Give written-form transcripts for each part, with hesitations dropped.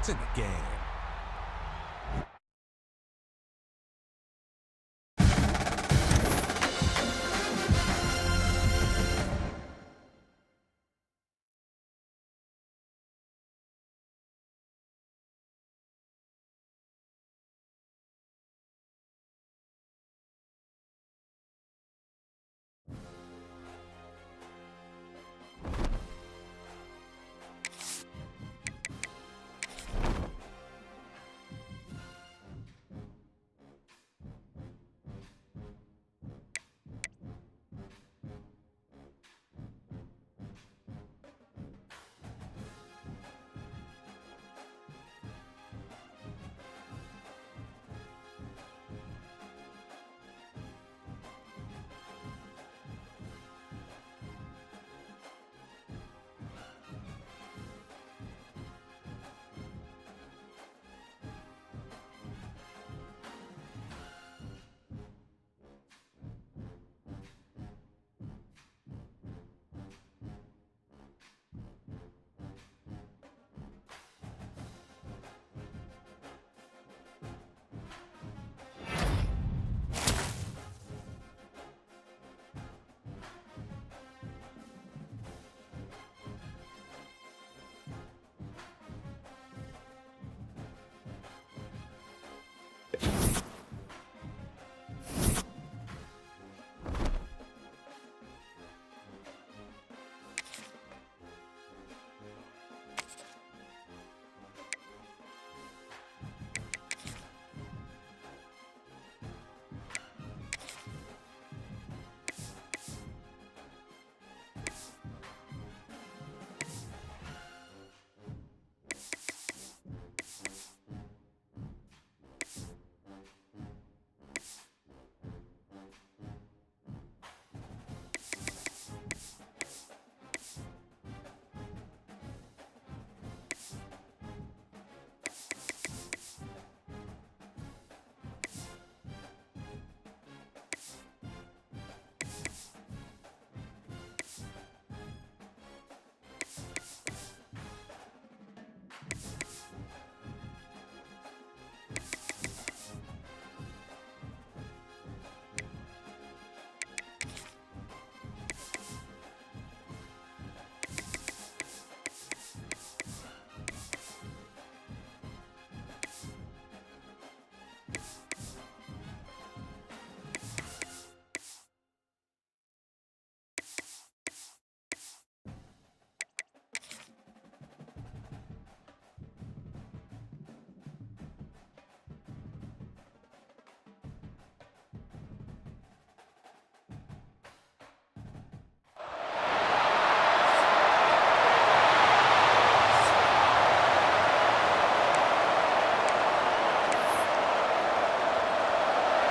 in the game.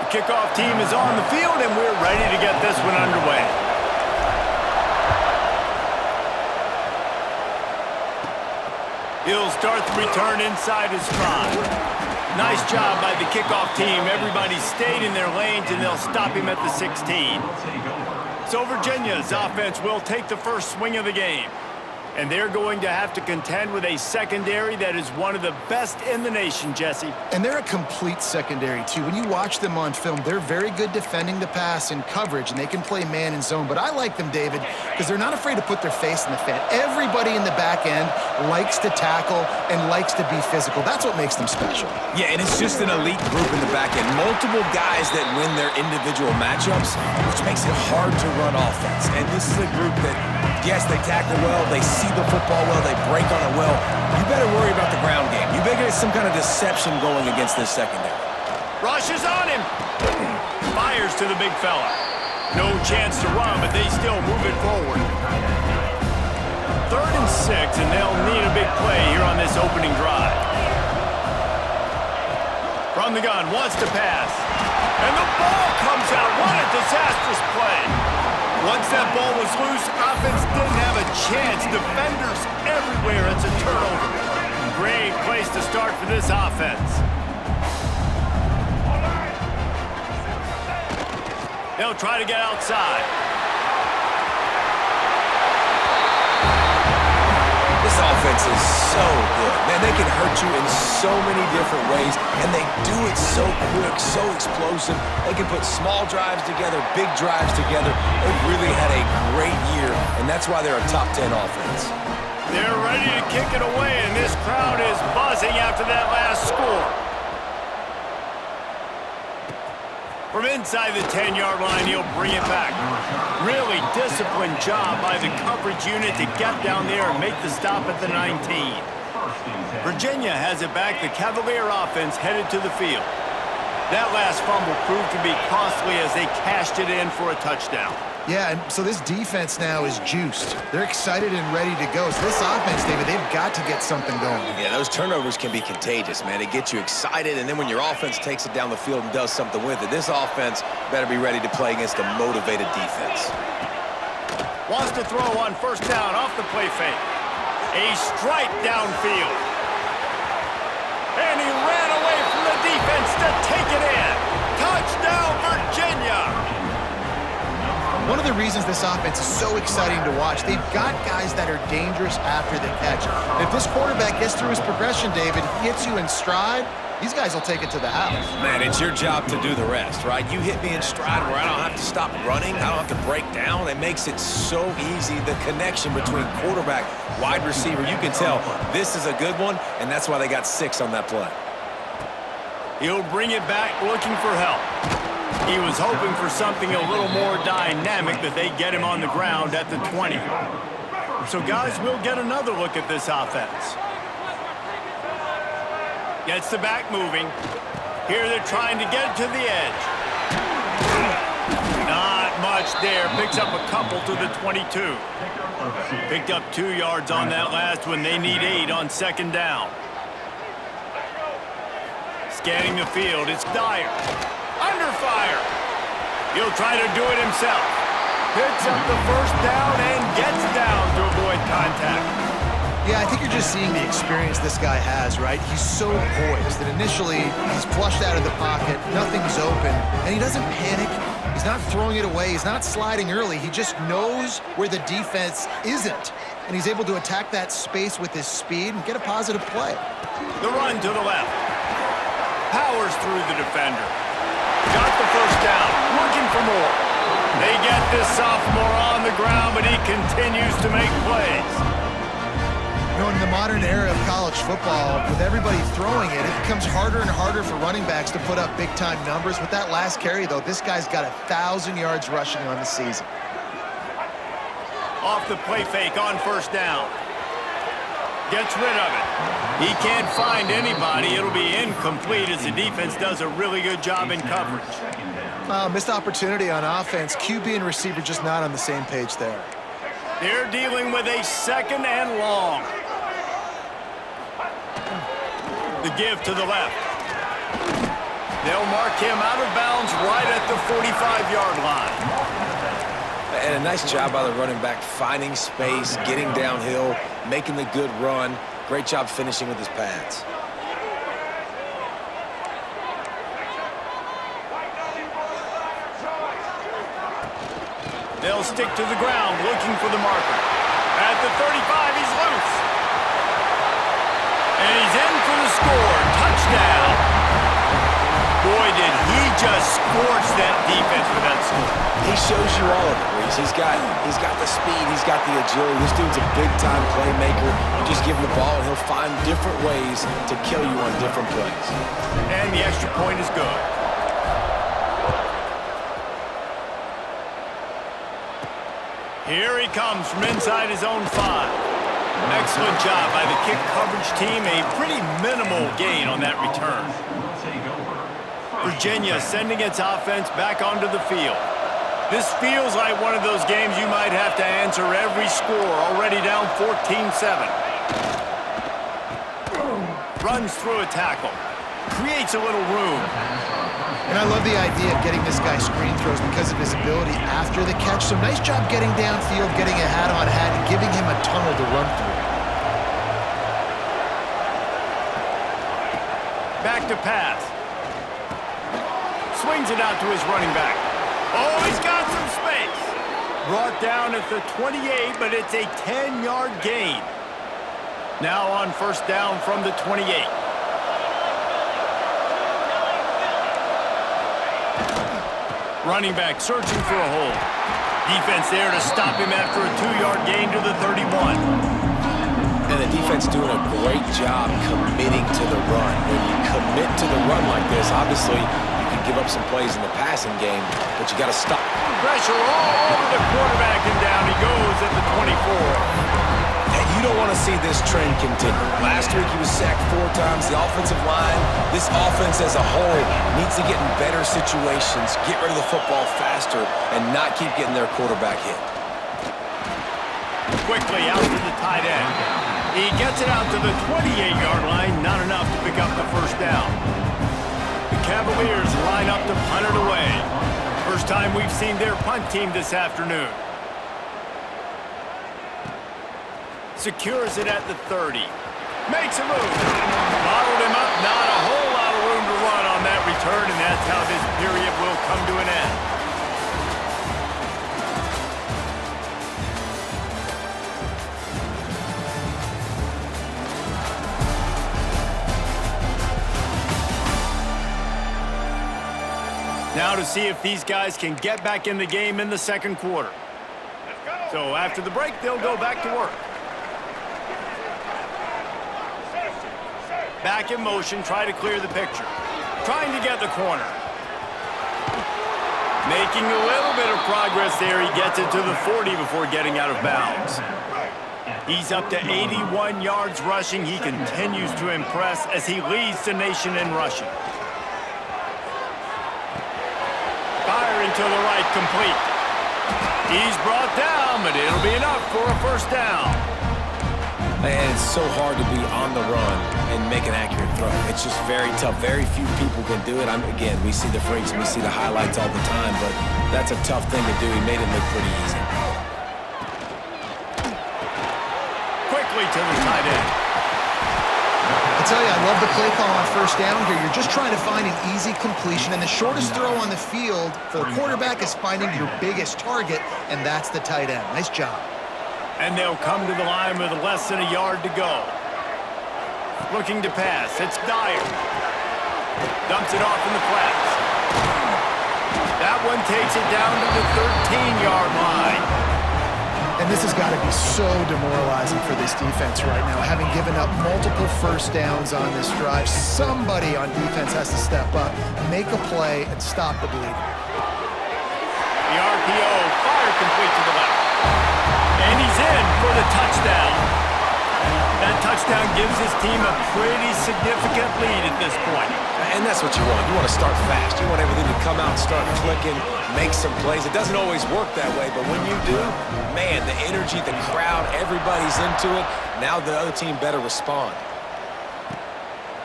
Kickoff team is on the field, and we're ready to get this one underway. He'll start the return inside his 5. Nice job by the kickoff team. Everybody stayed in their lanes, and they'll stop him at the 16. So Virginia's offense will take the first swing of the game. And they're going to have to contend with a secondary that is one of the best in the nation, Jesse. And they're a complete secondary, too. When you watch them on film, they're very good defending the pass and coverage, and they can play man and zone. But I like them, David, because they're not afraid to put their face in the fan. Everybody in the back end likes to tackle and likes to be physical. That's what makes them special. Yeah, and it's just an elite group in the back end. Multiple guys that win their individual matchups, which makes it hard to run offense. And this is a group that, yes, they tackle well, they see the football well, they break on it well. You better worry about the ground game. You better get some kind of deception going against this secondary. Rush is on him. Fires to the big fella. No chance to run, but they still move it forward. 3rd and 6, and they'll need a big play here on this opening drive. From the gun, wants to pass. And the ball comes out. What a disastrous play. Once that ball was loose, offense didn't have a chance. Defenders everywhere. It's a turnover. Great place to start for this offense. They'll try to get outside. This offense is so so good. Man, they can hurt you in so many different ways, and they do it so quick, so explosive. They can put small drives together, big drives together. They've really had a great year, and that's why they're a top 10 offense. They're ready to kick it away, and this crowd is buzzing after that last score. From inside the 10-yard line, he'll bring it back. Really disciplined job by the coverage unit to get down there and make the stop at the 19. Virginia has it back. The Cavalier offense headed to the field. That last fumble proved to be costly as they cashed it in for a touchdown. Yeah, and so this defense now is juiced. They're excited and ready to go. So this offense, David, they've got to get something going. Yeah, those turnovers can be contagious, man. They get you excited, and then when your offense takes it down the field and does something with it, this offense better be ready to play against a motivated defense. Wants to throw on first down off the play fake. A strike downfield. And he ran away from the defense to take it in. Touchdown, Virginia! One of the reasons this offense is so exciting to watch, they've got guys that are dangerous after the catch. And if this quarterback gets through his progression, David, hits you in stride, these guys will take it to the house. Man, it's your job to do the rest, right? You hit me in stride where I don't have to stop running, I don't have to break down. It makes it so easy, the connection between quarterback, wide receiver. You can tell this is a good one, and that's why they got 6 on that play. He'll bring it back looking for help. He was hoping for something a little more dynamic, but they get him on the ground at the 20. So, guys, we'll get another look at this offense. Gets the back moving. Here they're trying to get it to the edge. Not much there. Picks up a couple to the 22. Picked up 2 yards on that last one. They need 8 on second down. Scanning the field. It's Dyer. Under fire. He'll try to do it himself. Picks up the first down and gets down to avoid contact. Yeah, I think you're just seeing the experience this guy has, right? He's so poised that initially he's flushed out of the pocket, nothing's open, and he doesn't panic. He's not throwing it away. He's not sliding early. He just knows where the defense isn't, and he's able to attack that space with his speed and get a positive play. The run to the left. Powers through the defender. Got the first down. Looking for more. They get this sophomore on the ground, but he continues to make plays. You know, in the modern era of college football, with everybody throwing it, it becomes harder and harder for running backs to put up big-time numbers. With that last carry, though, this guy's got 1,000 yards rushing on the season. Off the play fake on first down. Gets rid of it. He can't find anybody. It'll be incomplete as the defense does a really good job in coverage. Missed opportunity on offense. QB and receiver just not on the same page there. They're dealing with a second and long. The give to the left. They'll mark him out of bounds right at the 45-yard line. And a nice job by the running back, finding space, getting downhill, making the good run. Great job finishing with his pads. They'll stick to the ground, looking for the marker. At the 35, he's loose. And he's in for the score. Touchdown. Boy, did he just scorch that defense with that score. He shows you all of it, Reese. He's got the speed, he's got the agility. This dude's a big-time playmaker. You just give him the ball, and he'll find different ways to kill you on different plays. And the extra point is good. Here he comes from inside his own 5. Excellent job by the kick coverage team. A pretty minimal gain on that return. Virginia sending its offense back onto the field. This feels like one of those games you might have to answer every score, already down 14-7. Runs through a tackle. Creates a little room. And I love the idea of getting this guy screen throws because of his ability after the catch. So nice job getting downfield, getting a hat-on-hat, and giving him a tunnel to run through. Back to pass. Swings it out to his running back. Oh, he's got some space. Brought down at the 28, but it's a 10-yard gain. Now on first down from the 28. Running back searching for a hole. Defense there to stop him after a 2-yard gain to the 31. And the defense doing a great job committing to the run. When you commit to the run like this, obviously you can give up some plays in the passing game, but you got to stop. Pressure all over the quarterback, and down he goes at the 24. And you don't want to see this trend continue. Last week he was sacked 4 times. The offensive line, this offense as a whole, needs to get in better situations, get rid of the football faster, and not keep getting their quarterback hit. Quickly out to the tight end. He gets it out to the 28-yard line, not enough to pick up the first down. The Cavaliers line up to punt it away. First time we've seen their punt team this afternoon. Secures it at the 30. Makes a move. Bottled him up. Not a whole lot of room to run on that return, and that's how this period will come to an end. Now to see if these guys can get back in the game in the second quarter. So after the break, they'll go back to work. Back in motion, try to clear the picture. Trying to get the corner. Making a little bit of progress there. He gets it to the 40 before getting out of bounds. He's up to 81 yards rushing. He continues to impress as he leads the nation in rushing. Firing to the right, complete. He's brought down, but it'll be enough for a first down. And it's so hard to be on the run and make an accurate throw. It's just very tough. Very few people can do it. Again, we see the freaks and we see the highlights all the time, but that's a tough thing to do. He made it look pretty easy. Quickly to the tight end. I tell you, I love the play call on first down here. You're just trying to find an easy completion, and the shortest throw on the field for the quarterback is finding your biggest target, and that's the tight end. Nice job. And they'll come to the line with less than a yard to go. Looking to pass. It's Dyer. Dumps it off in the flats. That one takes it down to the 13-yard line. And this has got to be so demoralizing for this defense right now. Having given up multiple first downs on this drive, somebody on defense has to step up, make a play, and stop the bleeding. The RPO, fire complete to the left. And he's in for the touchdown. That touchdown gives his team a pretty significant lead at this point. And that's what you want. You want to start fast. You want everything to come out, start clicking, make some plays. It doesn't always work that way, but when you do, man, the energy, the crowd, everybody's into it. Now the other team better respond.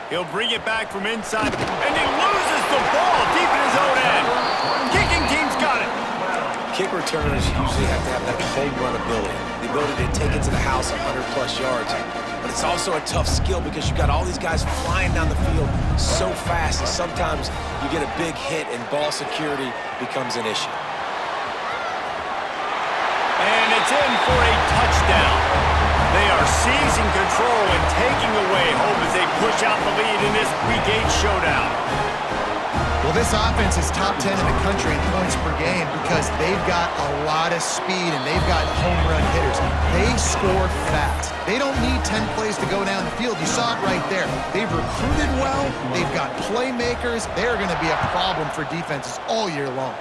He'll bring it back from inside, and he loses the ball deep in his own end. Kicking team's got it. Kick returners usually have to have that home run ability, the ability to take it to the house 100-plus yards. But it's also a tough skill because you've got all these guys flying down the field so fast, and sometimes you get a big hit and ball security becomes an issue. And it's in for a touchdown. They are seizing control and taking away hope as they push out the lead in this Week 8 showdown. Well, this offense is top 10 in the country in points per game because they've got a lot of speed and they've got home run hitters. They score fast. They don't need 10 plays to go down the field. You saw it right there. They've recruited well. They've got playmakers. They're going to be a problem for defenses all year long.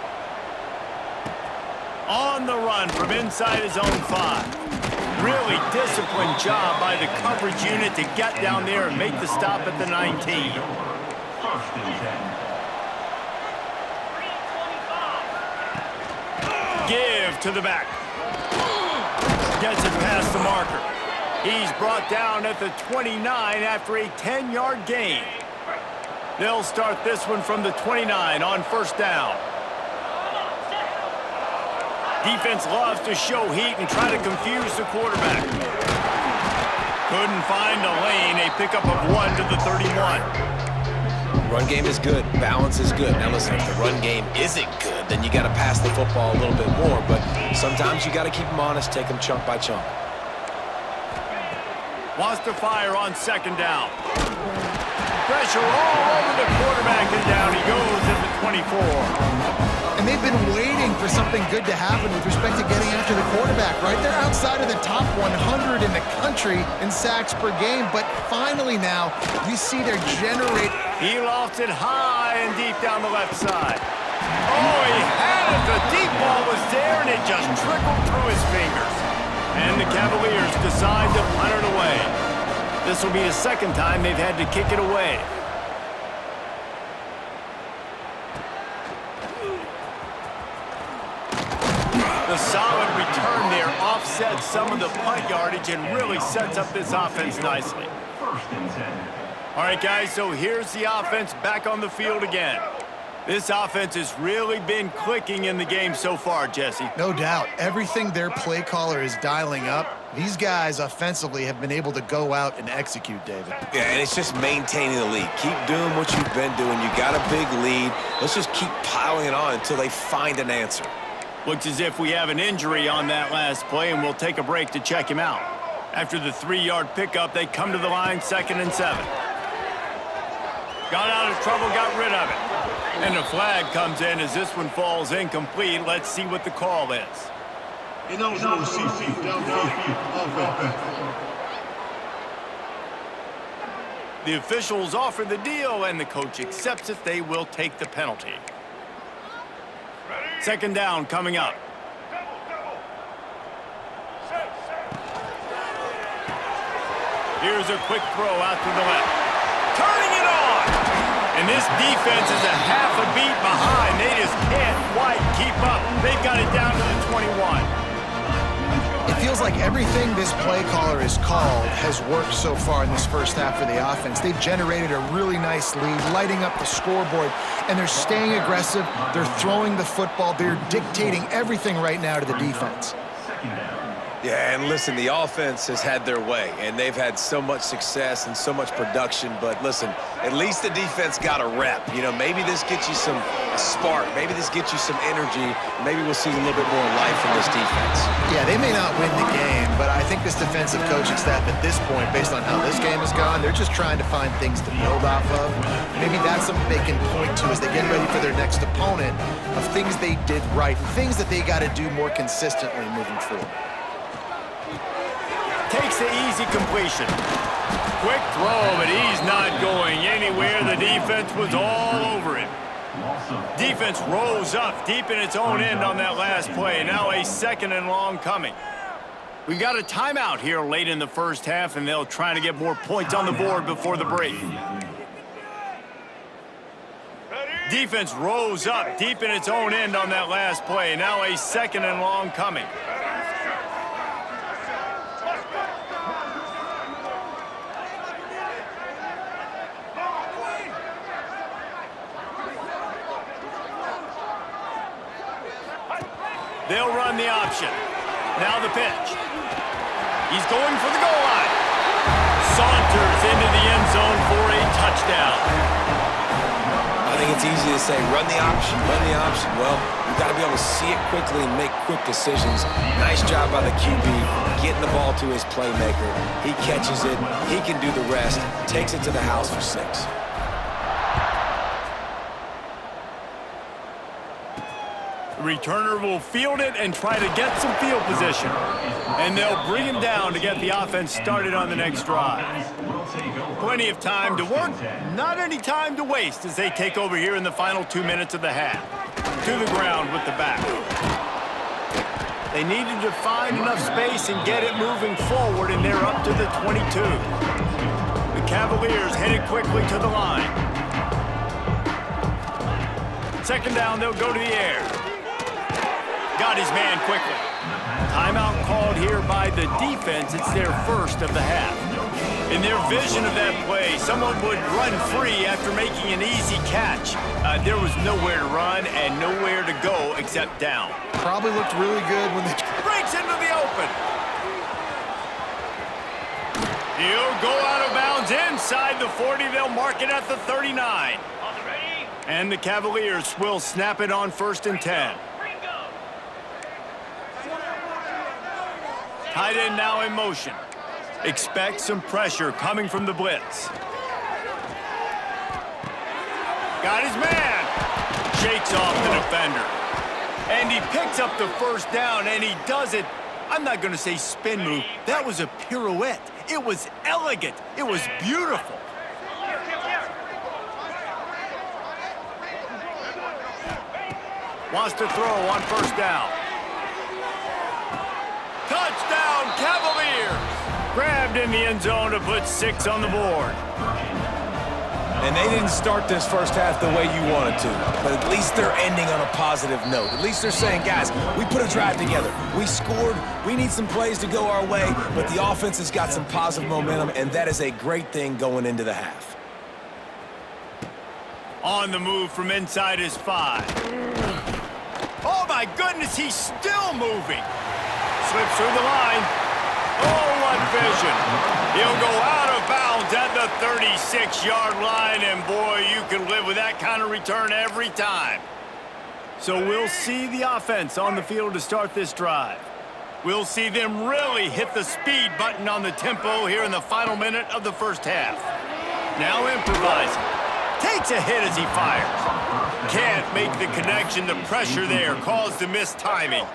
On the run from inside his own 5. Really disciplined job by the coverage unit to get down there and make the stop at the 19. Give to the back. Gets it past the marker. He's brought down at the 29 after a 10-yard gain. They'll start this one from the 29 on first down. Defense loves to show heat and try to confuse the quarterback. Couldn't find a lane. A pickup of 1 to the 31. Run game is good. Balance is good. Now listen, if the run game isn't good, then you got to pass the football a little bit more. But sometimes you got to keep them honest, take them chunk by chunk. Wants to fire on second down. Pressure all over the quarterback, and down he goes at the 24. And they've been waiting for something good to happen with respect to getting after the quarterback, right? They're outside of the top 100 in the country in sacks per game, but finally now you see they're generate. He lofts it high and deep down the left side. Oh, he had it. The deep ball was there, and it just trickled through his fingers. And the Cavaliers decide to punt it away. This will be the second time they've had to kick it away. The solid return there offsets some of the punt yardage and really sets up this offense nicely. All right, guys, so here's the offense back on the field again. This offense has really been clicking in the game so far, Jesse. No doubt. Everything their play caller is dialing up, these guys offensively have been able to go out and execute, David. Yeah, and it's just maintaining the lead. Keep doing what you've been doing. You got a big lead. Let's just keep piling it on until they find an answer. Looks as if we have an injury on that last play, and we'll take a break to check him out. After the 3-yard pickup, they come to the line, 2nd and 7. Got out of trouble, got rid of it. And the flag comes in as this one falls incomplete. Let's see what the call is. The officials offer the deal, and the coach accepts it. They will take the penalty. 2nd down coming up. Here's a quick throw out to the left. Turning it on! And this defense is a half a beat behind. They just can't quite keep up. They've got it down to the 21. It feels like everything this play caller has called has worked so far in this first half for the offense. They've generated a really nice lead, lighting up the scoreboard, and they're staying aggressive. They're throwing the football. They're dictating everything right now to the defense. Yeah, and listen, the offense has had their way, and they've had so much success and so much production. But listen, at least the defense got a rep. You know, maybe this gets you a spark. Maybe this gets you some energy. Maybe we'll see a little bit more life from this defense. Yeah, they may not win the game, but I think this defensive coaching staff at this point, based on how this game has gone, they're just trying to find things to build off of. Maybe that's something they can point to as they get ready for their next opponent of things they did right and things that they got to do more consistently moving forward. Takes the easy completion. Quick throw, but he's not going anywhere. The defense was all over it. Defense rose up deep in its own end on that last play. Now a 2nd and long coming. We've got a timeout here late in the first half, and they'll try to get more points on the board before the break. Defense rose up deep in its own end on that last play. Now a 2nd and long coming. They'll run the option. Now the pitch. He's going for the goal line. Saunters into the end zone for a touchdown. I think it's easy to say, run the option, run the option. Well, you've got to be able to see it quickly and make quick decisions. Nice job by the QB, getting the ball to his playmaker. He catches it. He can do the rest. Takes it to the house for 6. Returner will field it and try to get some field position. And they'll bring him down to get the offense started on the next drive. Plenty of time to work, not any time to waste as they take over here in the final 2 minutes of the half. To the ground with the back. They needed to find enough space and get it moving forward, and they're up to the 22. The Cavaliers headed quickly to the line. 2nd down, they'll go to the air. Got his man quickly. Timeout called here by the defense. It's their first of the half. In their vision of that play, someone would run free after making an easy catch. There was nowhere to run and nowhere to go except down. Probably looked really good when they Breaks into the open. He'll go out of bounds inside the 40. They'll mark it at the 39. And the Cavaliers will snap it on 1st and 10. Tight end now in motion. Expect some pressure coming from the blitz. Got his man. Shakes off the defender. And he picks up the first down, and he does it. I'm not going to say spin move. That was a pirouette. It was elegant. It was beautiful. Wants to throw on first down. Touchdown, Cavaliers! Grabbed in the end zone to put 6 on the board. And they didn't start this first half the way you wanted to, but at least they're ending on a positive note. At least they're saying, guys, we put a drive together. We scored. We need some plays to go our way, but the offense has got some positive momentum, and that is a great thing going into the half. On the move from inside his 5. Oh, my goodness, he's still moving. Slips through the line. Oh, what vision. He'll go out of bounds at the 36-yard line, and boy, you can live with that kind of return every time. So we'll see the offense on the field to start this drive. We'll see them really hit the speed button on the tempo here in the final minute of the first half. Now improvising. Takes a hit as he fires. Can't make the connection. The pressure there caused the missed timing.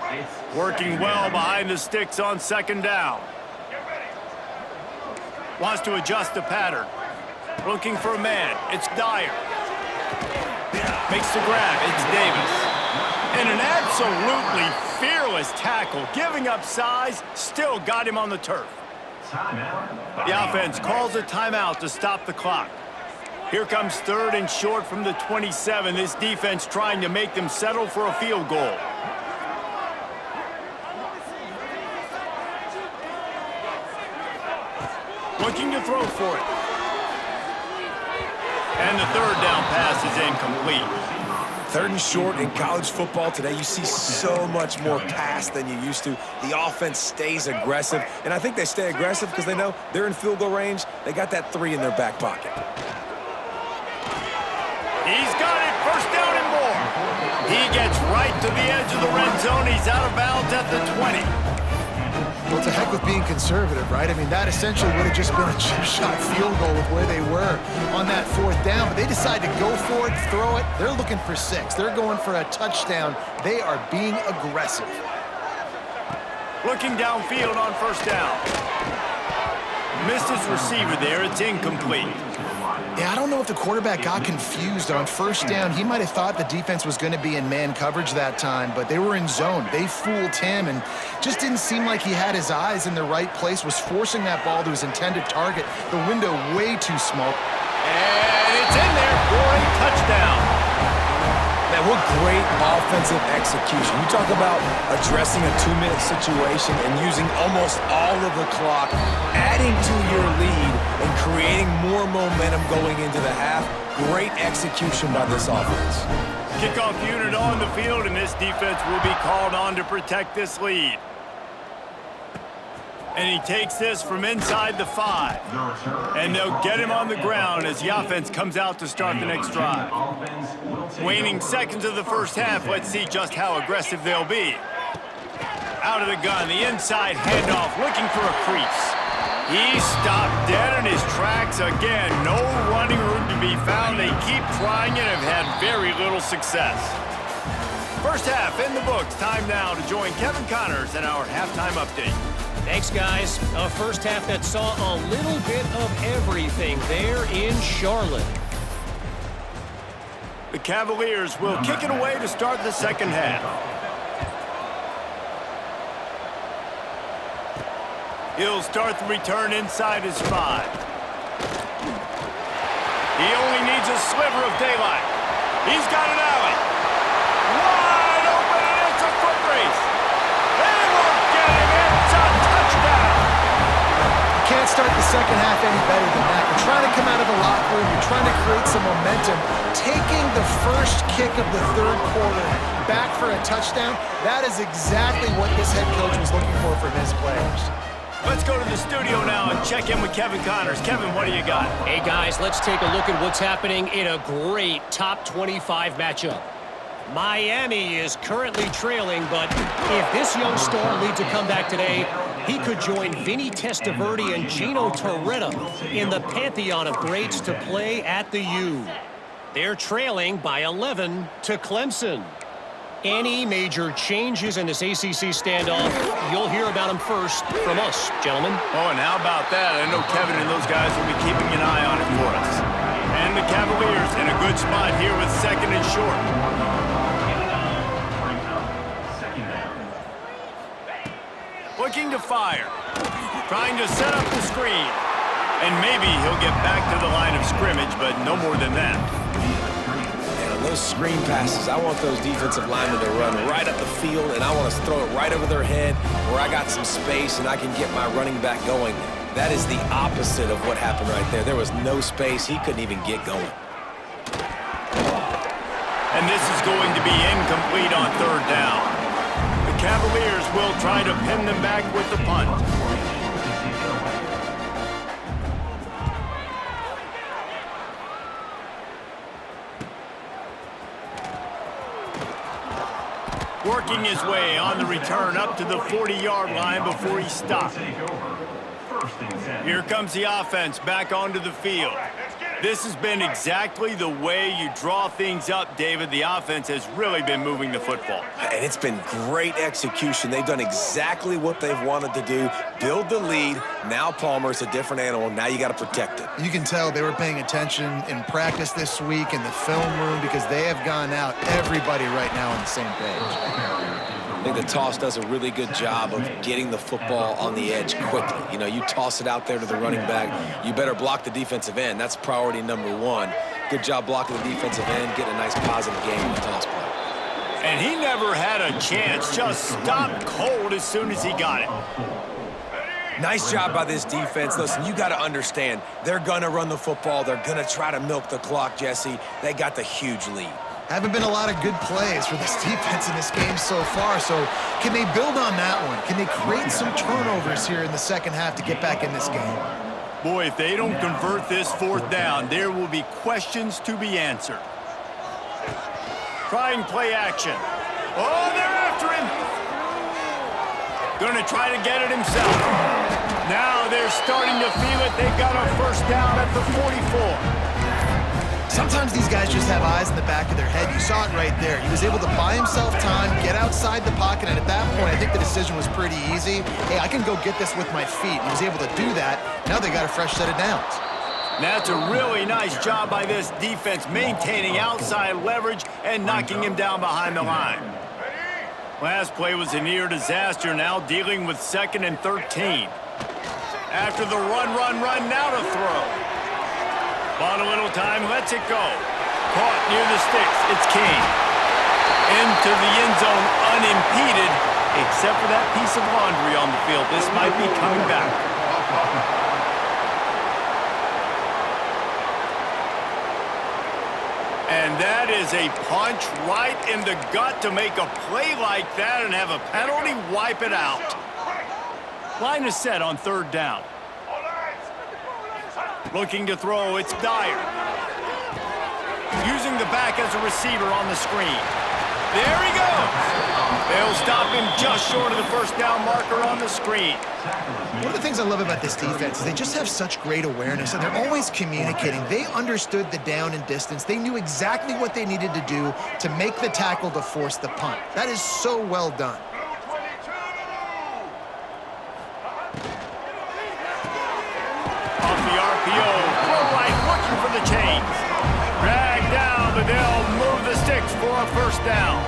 Working well behind the sticks on second down. Wants to adjust the pattern. Looking for a man. It's Dyer. Makes the grab. It's Davis. And an absolutely fearless tackle. Giving up size. Still got him on the turf. The offense calls a timeout to stop the clock. Here comes 3rd and short from the 27. This defense trying to make them settle for a field goal. Looking to throw for it. And the 3rd down pass is incomplete. 3rd and short in college football today, you see so much more pass than you used to. The offense stays aggressive, and I think they stay aggressive because they know they're in field goal range. They got that 3 in their back pocket. He's got it, first down and more. He gets right to the edge of the red zone. He's out of bounds at the 20. Well, to heck with being conservative, right? I mean, that essentially would have just been a chip shot field goal with where they were on that 4th down, but they decide to go for it, throw it. They're looking for 6. They're going for a touchdown. They are being aggressive. Looking downfield on first down. Missed his receiver there. It's incomplete. Yeah, I don't know if the quarterback got confused on first down. He might have thought the defense was going to be in man coverage that time, but they were in zone. They fooled him and just didn't seem like he had his eyes in the right place, was forcing that ball to his intended target. The window way too small. And it's in there for a touchdown. Man, what great offensive execution. You talk about addressing a 2-minute situation and using almost all of the clock, adding to your lead and creating more momentum going into the half. Great execution by this offense. Kickoff unit on the field, and this defense will be called on to protect this lead. And he takes this from inside the 5. And they'll get him on the ground as the offense comes out to start the next drive. Waning seconds of the first half, let's see just how aggressive they'll be. Out of the gun, the inside handoff, looking for a crease. He stopped dead in his tracks again. No running room to be found. They keep trying and have had very little success. First half in the books. Time now to join Kevin Connors in our halftime update. Thanks, guys. A first half that saw a little bit of everything there in Charlotte. The Cavaliers will kick it away to start the second half. He'll start the return inside his 5. He only needs a sliver of daylight. He's got an alley. Wide open, and it's a foot race. They will get him. It's a touchdown. You can't start the second half any better than that. You're trying to come out of the locker room. You're trying to create some momentum. Taking the first kick of the 3rd quarter back for a touchdown, that is exactly what this head coach was looking for from his players. Let's go to the studio now and check in with Kevin Connors. Kevin, what do you got? Hey, guys, let's take a look at what's happening in a great top 25 matchup. Miami is currently trailing, but if this young star leads a comeback today, he could join Vinny Testaverde and Gino Torretta in the pantheon of greats to play at the U. They're trailing by 11 to Clemson. Any major changes in this ACC standoff, you'll hear about them first from us, gentlemen. Oh, and how about that? I know Kevin and those guys will be keeping an eye on it for us. And the Cavaliers in a good spot here with second and short. Looking to fire. Trying to set up the screen. And maybe he'll get back to the line of scrimmage, but no more than that. And on those screen passes, I want those defensive linemen to run right up the field, and I want to throw it right over their head where I got some space and I can get my running back going. That is the opposite of what happened right there. There was no space. He couldn't even get going. And this is going to be incomplete on third down. The Cavaliers will try to pin them back with the punt. Working his way on the return up to the 40-yard line before he stopped. Here comes the offense back onto the field. This has been exactly the way you draw things up, David. The offense has really been moving the football. And it's been great execution. They've done exactly what they've wanted to do. Build the lead. Now Palmer's a different animal. Now you got to protect it. You can tell they were paying attention in practice this week in the film room because they have gone out, everybody right now on the same page. I think the toss does a really good job of getting the football on the edge quickly. You know, you toss it out there to the running back, you better block the defensive end. That's priority number one. Good job blocking the defensive end, getting a nice positive game in the toss play. And he never had a chance, just stopped cold as soon as he got it. Nice job by this defense. Listen, you got to understand, they're going to run the football. They're going to try to milk the clock, Jesse. They got the huge lead. Haven't been a lot of good plays for this defense in this game so far, so can they build on that one? Can they create some turnovers here in the second half to get back in this game? Boy, if they don't convert this fourth down, there will be questions to be answered. Trying play action. Oh, they're after him. Gonna try to get it himself. Now they're starting to feel it. They've got a first down at the 44. Sometimes these guys just have eyes in the back of their head. You saw it right there. He was able to buy himself time, get outside the pocket, and at that point, I think the decision was pretty easy. Hey, I can go get this with my feet. He was able to do that. Now they got a fresh set of downs. That's a really nice job by this defense, maintaining outside leverage and knocking him down behind the line. Last play was a near disaster, now dealing with 2nd and 13. After the run, now to throw. Bought a little time, lets it go. Caught near the sticks, it's King. Into the end zone unimpeded, except for that piece of laundry on the field. This might be coming back. And that is a punch right in the gut to make a play like that and have a penalty wipe it out. Line is set on third down. Looking to throw, it's Dyer. Using the back as a receiver on the screen. There he goes. They'll stop him just short of the first down marker on the screen. One of the things I love about this defense is they just have such great awareness, and they're always communicating. They understood the down and distance. They knew exactly what they needed to do to make the tackle to force the punt. That is so well done. Off the RPO, throw right, looking for the chains. Drag down, but they'll move the sticks for a first down.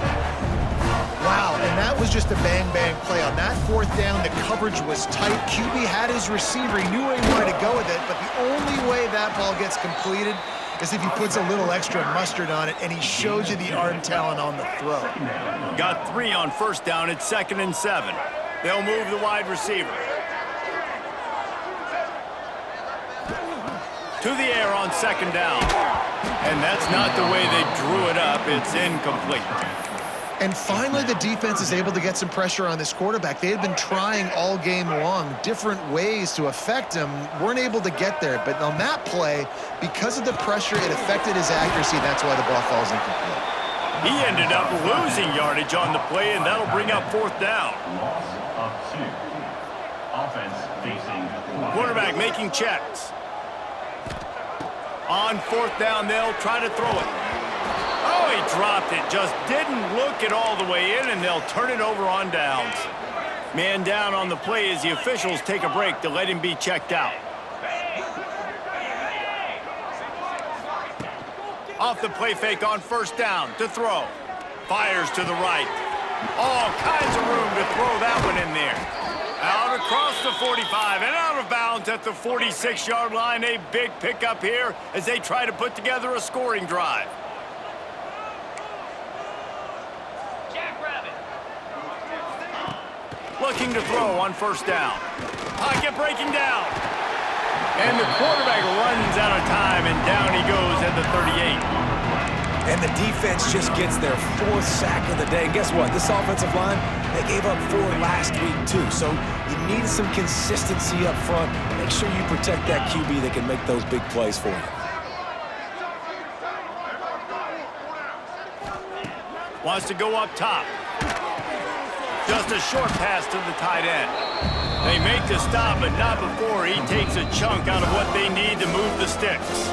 Wow, and that was just a bang-bang play. On that fourth down, the coverage was tight. QB had his receiver. He knew where he wanted to go with it, but the only way that ball gets completed is if he puts a little extra mustard on it, and he shows you the arm talent on the throw. Got 3 on first down. It's 2nd and 7. They'll move the wide receiver. To the air on 2nd down. And that's not the way they drew it up. It's incomplete. And finally, the defense is able to get some pressure on this quarterback. They had been trying all game long, different ways to affect him, weren't able to get there. But on that play, because of the pressure, it affected his accuracy. That's why the ball falls incomplete. He ended up losing yardage on the play, and that'll bring up 4th down. Loss of 2. Offense facing Quarterback making checks. On 4th down, they'll try to throw it. Oh, he dropped it. Just didn't look it all the way in, and they'll turn it over on downs. Man down on the play as the officials take a break to let him be checked out. Off the play fake on 1st down to throw. Fires to the right. All kinds of room to throw that one in there. Out across the 45 and out of bounds at the 46-yard line. A big pickup here as they try to put together a scoring drive. Looking to throw on 1st down. Pocket breaking down. And the quarterback runs out of time, and down he goes at the 38. And the defense just gets their 4th sack of the day. And guess what? This offensive line, they gave up 4 last week too. So you need some consistency up front. Make sure you protect that QB that can make those big plays for you. Wants to go up top. Just a short pass to the tight end. They make the stop, but not before he takes a chunk out of what they need to move the sticks.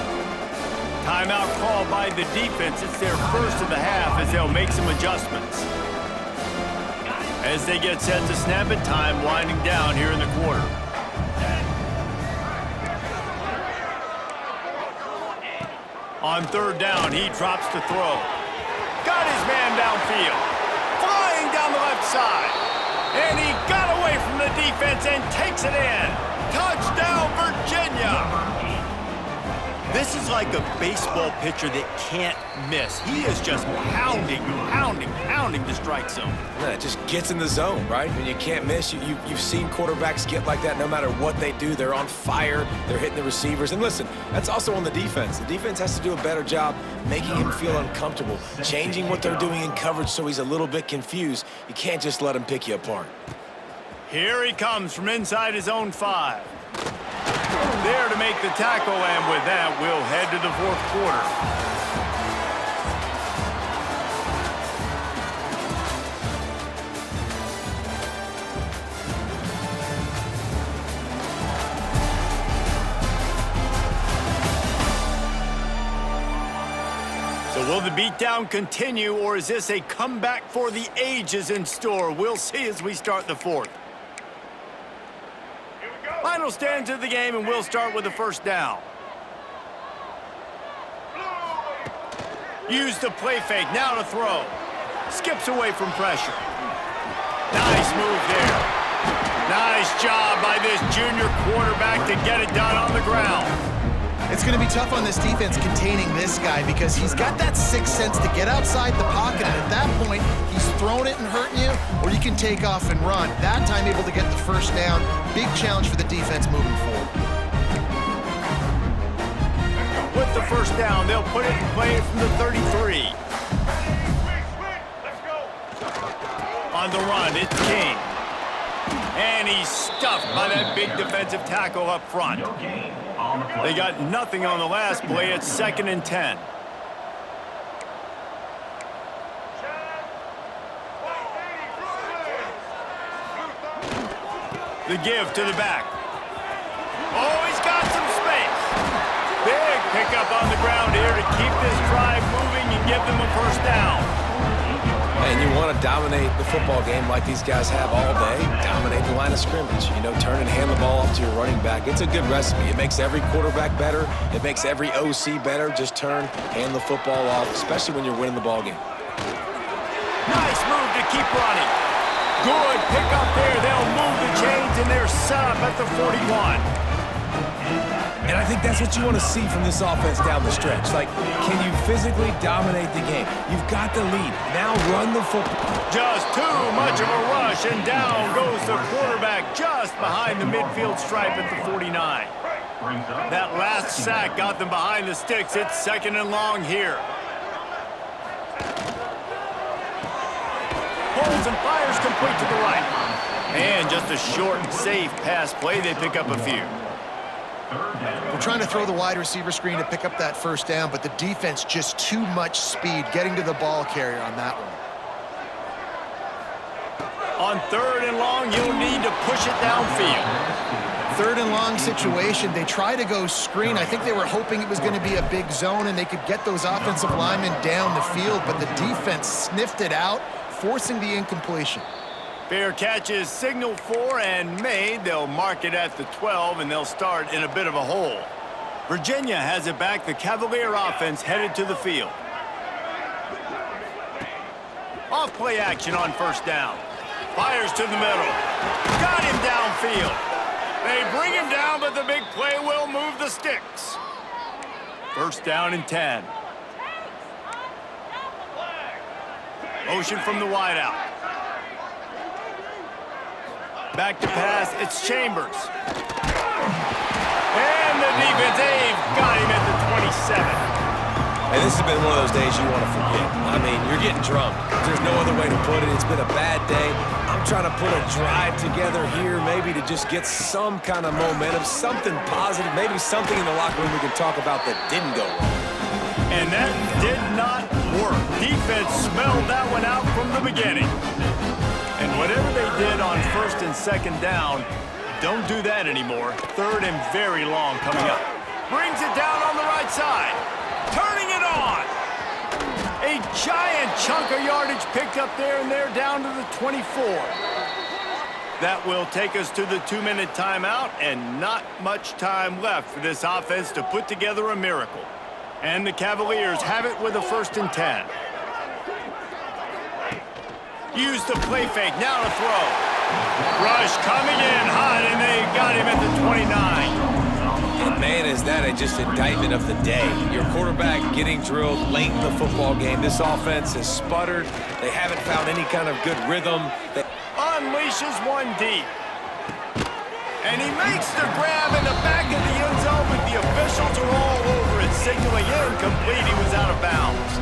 Timeout called by the defense. It's their first of the half as they'll make some adjustments. As they get set to snap it, time winding down here in the quarter. On 3rd down, he drops to throw. Got his man downfield. Flying down the left side. And he got away from the defense and takes it in. Touchdown, Virginia. This is like a baseball pitcher that can't miss. He is just pounding the strike zone. Yeah, it just gets in the zone, right? When you can't miss, you've seen quarterbacks get like that no matter what they do. They're on fire. They're hitting the receivers. And listen, that's also on the defense. The defense has to do a better job making him feel uncomfortable, changing what they're doing in coverage so he's a little bit confused. You can't just let him pick you apart. Here he comes from inside his own 5. There to make the tackle, and with that, we'll head to the 4th quarter. So will the beatdown continue, or is this a comeback for the ages in store? We'll see as we start the 4th. Final stanza of the game, and we'll start with the 1st down. Use the play fake, now to throw. Skips away from pressure. Nice move there. Nice job by this junior quarterback to get it done on the ground. It's going to be tough on this defense containing this guy because he's got that sixth sense to get outside the pocket, and at that point, he's throwing it and hurting you, or you can take off and run. That time able to get the 1st down. Big challenge for the defense moving forward. With the 1st down, they'll put it in play from the 33. On the run, it's King. And he's stuffed by that big defensive tackle up front. They got nothing on the last play. It's 2nd and 10. The give to the back. Oh, he's got some space. Big pickup on the ground here to keep this drive moving and give them a 1st down. And you want to dominate the football game like these guys have all day. Dominate the line of scrimmage. You know, turn and hand the ball off to your running back. It's a good recipe. It makes every quarterback better. It makes every OC better. Just turn, hand the football off, especially when you're winning the ball game. Nice move to keep running. Good pick up there. They'll move the chains, and they're set up at the 41. And I think that's what you want to see from this offense down the stretch. Like, can you physically dominate the game? You've got the lead. Now run the football. Just too much of a rush, and down goes the quarterback just behind the midfield stripe at the 49. That last sack got them behind the sticks. It's 2nd and long here. Pulls and fires complete to the right. And just a short, safe pass play. They pick up a few. We're trying to throw the wide receiver screen to pick up that first down, but the defense just too much speed getting to the ball carrier on that one. On 3rd and long, you'll need to push it downfield. 3rd and long situation, they try to go screen. I think they were hoping it was going to be a big zone and they could get those offensive linemen down the field, but the defense sniffed it out, forcing the incompletion. Fair catch is signaled for and made. They'll mark it at the 12, and they'll start in a bit of a hole. Virginia has it back. The Cavalier offense headed to the field. Off-play action on 1st down. Fires to the middle. Got him downfield. They bring him down, but the big play will move the sticks. 1st down and 10. Motion from the wideout. Back to pass, it's Chambers. And the defense, they've got him at the 27. And this has been one of those days you want to forget. I mean, you're getting drunk. There's no other way to put it. It's been a bad day. I'm trying to put a drive together here, maybe to just get some kind of momentum, something positive, maybe something in the locker room we can talk about that didn't go well. And that did not work. Defense smelled that one out from the beginning. And whatever they did on 1st and 2nd down, don't do that anymore. 3rd and very long coming up. Brings it down on the right side. Turning it on. A giant chunk of yardage picked up there, and they're down to the 24. That will take us to the 2-minute timeout, and not much time left for this offense to put together a miracle. And the Cavaliers have it with a 1st and 10. Use the play fake, now to throw. Rush coming in hot, and they got him at the 29. And man, is that just indictment of the day. Your quarterback getting drilled late in the football game. This offense has sputtered. They haven't found any kind of good rhythm. Unleashes one deep. And he makes the grab in the back of the end zone, but the officials are all over it, signaling incomplete. He was out of bounds.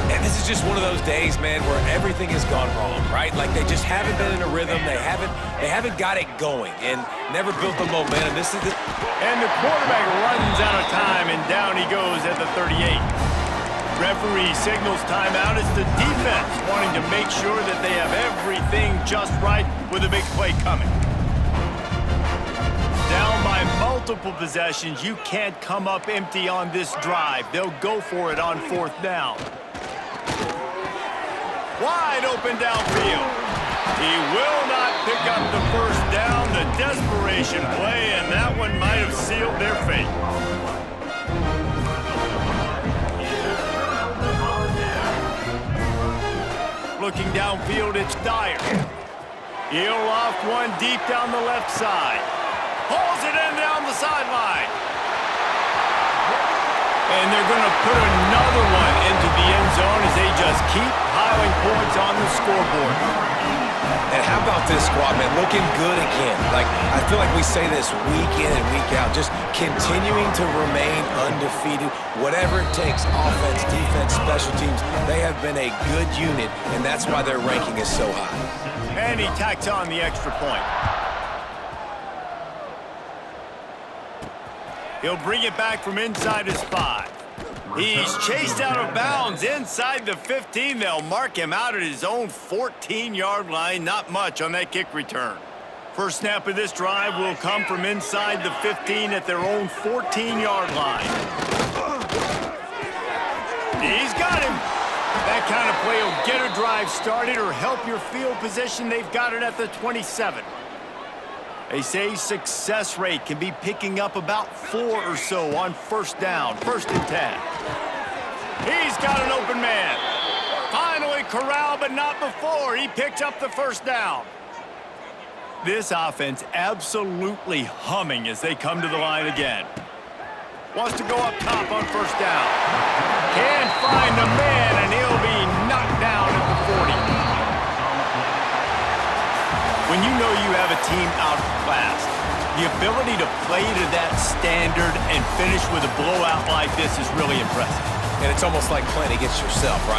And this is just one of those days, man, where everything has gone wrong, right? Like they just haven't been in a rhythm. They haven't got it going and never built the momentum. And the quarterback runs out of time, and down he goes at the 38. Referee signals timeout. It's the defense wanting to make sure that they have everything just right with a big play coming. Down by multiple possessions, you can't come up empty on this drive. They'll go for it on 4th down. Wide open downfield. He will not pick up the 1st down. The desperation play, and that one might have sealed their fate. Looking downfield, it's Dyer. He'll loft one deep down the left side. Pulls it in down the sideline. And they're going to put another one into the end zone as they just keep piling points on the scoreboard. And how about this squad, man? Looking good again. Like, I feel like we say this week in and week out, just continuing to remain undefeated. Whatever it takes, offense, defense, special teams, they have been a good unit, and that's why their ranking is so high. And he tacks on the extra point. He'll bring it back from inside his 5. He's chased out of bounds inside the 15. They'll mark him out at his own 14-yard line. Not much on that kick return. First snap of this drive will come from inside the 15 at their own 14-yard line. He's got him. That kind of play will get a drive started or help your field position. They've got it at the 27. They say success rate can be picking up about 4 or so on 1st down, 1st and 10. He's got an open man. Finally corralled, but not before. He picked up the 1st down. This offense absolutely humming as they come to the line again. Wants to go up top on 1st down. Can't find the man, and he'll be knocked down at the 40. When you know you have a team outclassed, the ability to play to that standard and finish with a blowout like this is really impressive. And it's almost like playing against yourself, right?